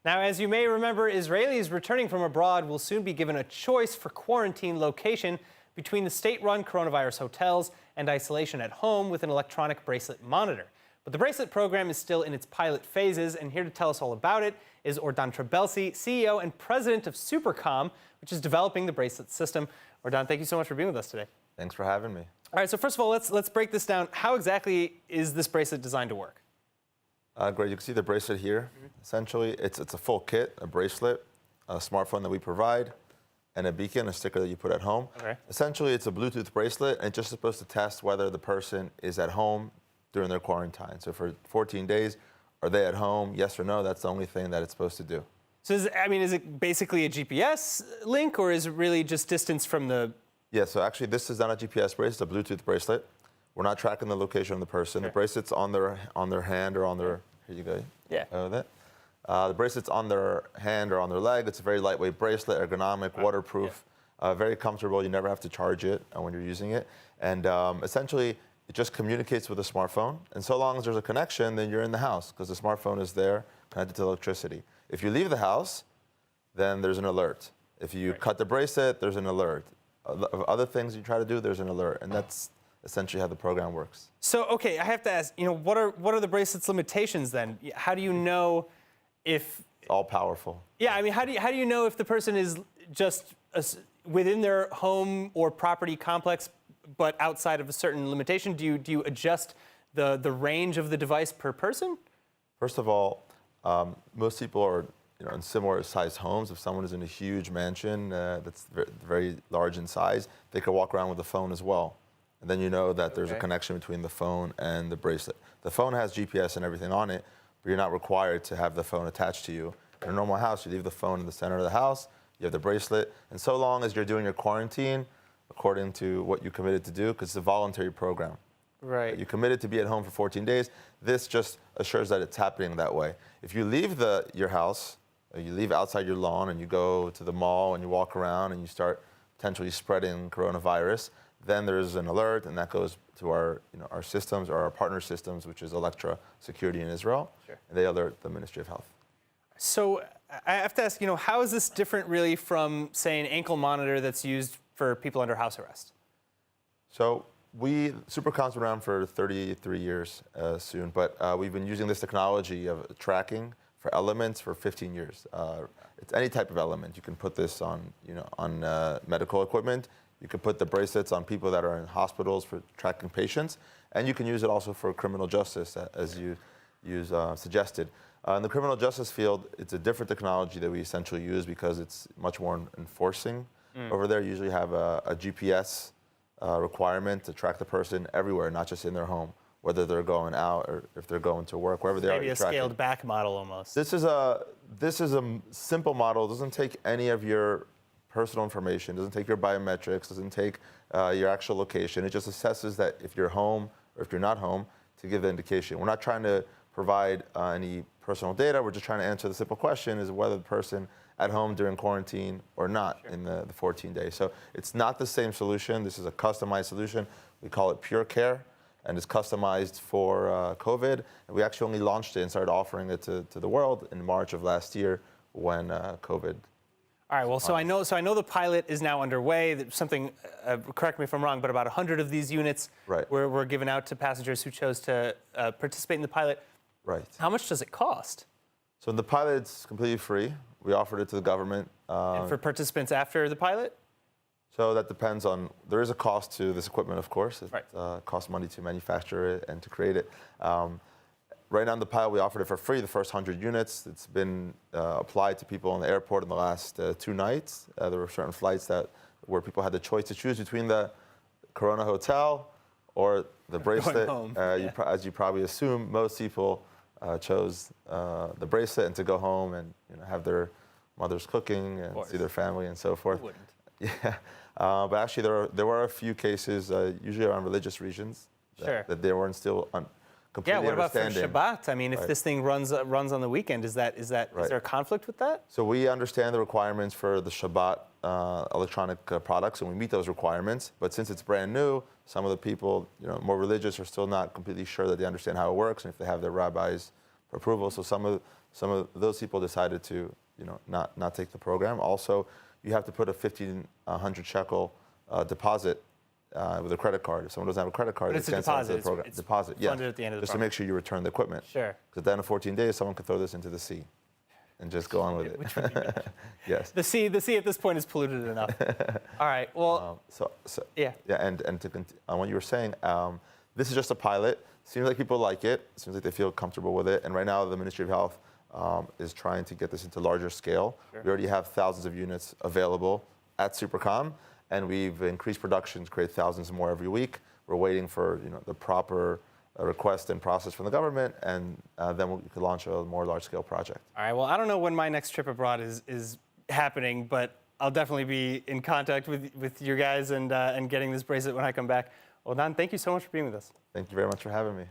Now, as you may remember, Israelis returning from abroad will soon be given a choice for quarantine location between the state-run coronavirus hotels and isolation at home with an electronic bracelet monitor. But the bracelet program is still in its pilot phases, and here to tell us all about it is Ordan Trabelsi, CEO and president of SuperCom, which is developing the bracelet system. Ordan, thank you so much for being with us today. Thanks for having me. All right, so first of all, let's break this down. How exactly is this bracelet designed to work? Great, you can see the bracelet here. Essentially, it's a full kit, a bracelet, a smartphone that we provide, and a beacon, a sticker that you put at home. Okay. Essentially, it's a Bluetooth bracelet, and it's just supposed to test whether the person is at home during their quarantine. So for 14 days, are they at home? Yes or no? That's the only thing that it's supposed to do. So is it basically a GPS link, or is it really just distance from the... Yeah, so actually, this is not a GPS bracelet, it's a Bluetooth bracelet. We're not tracking the location of the person. Okay. The bracelet's on their hand or on their... Here you go. Yeah. The bracelet's on their hand or on their leg. It's a very lightweight bracelet, ergonomic, waterproof, very comfortable. You never have to charge it when you're using it. And essentially, it just communicates with the smartphone. And so long as there's a connection, then you're in the house because the smartphone is there connected to electricity. If you leave the house, then there's an alert. If you cut the bracelet, there's an alert. Other things you try to do, there's an alert. And that's essentially how the program works. So, okay, I have to ask, what are the bracelet's limitations then? How do you know if... It's all powerful. Yeah, I mean, how do you know if the person is just within their home or property complex, but outside of a certain limitation? Do you adjust the range of the device per person? First of all, most people are in similar sized homes. If someone is in a huge mansion that's very large in size, they could walk around with a phone as well. And then you know that there's a connection between the phone and the bracelet. The phone has GPS and everything on it, but you're not required to have the phone attached to you. In a normal house, you leave the phone in the center of the house, you have the bracelet, and so long as you're doing your quarantine, according to what you committed to do, because it's a voluntary program. Right. You committed to be at home for 14 days. This just assures that it's happening that way. If you leave your house, or you leave outside your lawn and you go to the mall and you walk around and you start potentially spreading coronavirus, then there's an alert, and that goes to our systems or our partner systems, which is Electra Security in Israel. Sure. And they alert the Ministry of Health. So I have to ask, how is this different really from, say, an ankle monitor that's used for people under house arrest? So SuperCom's been around for 33 years soon, but we've been using this technology of tracking for elements for 15 years. It's any type of element. You can put this on medical equipment. You can put the bracelets on people that are in hospitals for tracking patients, and you can use it also for criminal justice, as you suggested. In the criminal justice field, it's a different technology that we essentially use because it's much more enforcing. Over there, you usually have a GPS requirement to track the person everywhere, not just in their home, whether they're going out or if they're going to work, wherever they are. Maybe a scaled back model almost. This is a simple model. It doesn't take any of your personal information, doesn't take your biometrics, doesn't take your actual location. It just assesses that if you're home or if you're not home to give the indication. We're not trying to provide any personal data. We're just trying to answer the simple question is whether the person at home during quarantine or not in the 14 days. So it's not the same solution. This is a customized solution. We call it Pure Care, and it's customized for COVID. And we actually only launched it and started offering it to the world in March of last year when COVID. All right, well, so I know the pilot is now underway. Something, correct me if I'm wrong, but about 100 of these units were given out to passengers who chose to participate in the pilot. Right. How much does it cost? So the pilot, it's completely free. We offered it to the government. And for participants after the pilot? So that depends on, there is a cost to this equipment, of course. It costs money to manufacture it and to create it. Right now in the pilot, we offered it for free, the first 100 units. It's been applied to people in the airport in the last 2 nights. There were certain flights where people had the choice to choose between the Corona Hotel or the bracelet. As you probably assume, most people chose the bracelet and to go home and have their mothers cooking and see their family and so forth. Who wouldn't? Yeah, but actually there were a few cases, usually around religious regions, that they weren't still completely what about for understanding. Shabbat? I mean, if this thing runs on the weekend, is there a conflict with that? So we understand the requirements for the Shabbat electronic products, and we meet those requirements. But since it's brand new, some of the people, more religious, are still not completely sure that they understand how it works, and if they have their rabbis for approval. So some of those people decided to not take the program. Also, you have to put a 1,500 shekel deposit with a credit card. If someone doesn't have a credit card, But it's a deposit. The program. It's deposit, yeah. funded at the end of the just to program. make sure you return the equipment. Sure. Because at the end of 14 days, someone could throw this into the sea and just go on with it. Which would be bad. Yes. The sea at this point is polluted enough. All right. Well. Yeah. And on what you were saying, this is just a pilot. Seems like people like it. Seems like they feel comfortable with it. And right now, the Ministry of Health is trying to get this into larger scale. Sure. We already have thousands of units available at SuperCom, and we've increased production to create thousands more every week. We're waiting for the proper request and process from the government, and then we could launch a more large-scale project. All right. Well, I don't know when my next trip abroad is happening, but I'll definitely be in contact with you guys and getting this bracelet when I come back. Ordan, thank you so much for being with us. Thank you very much for having me.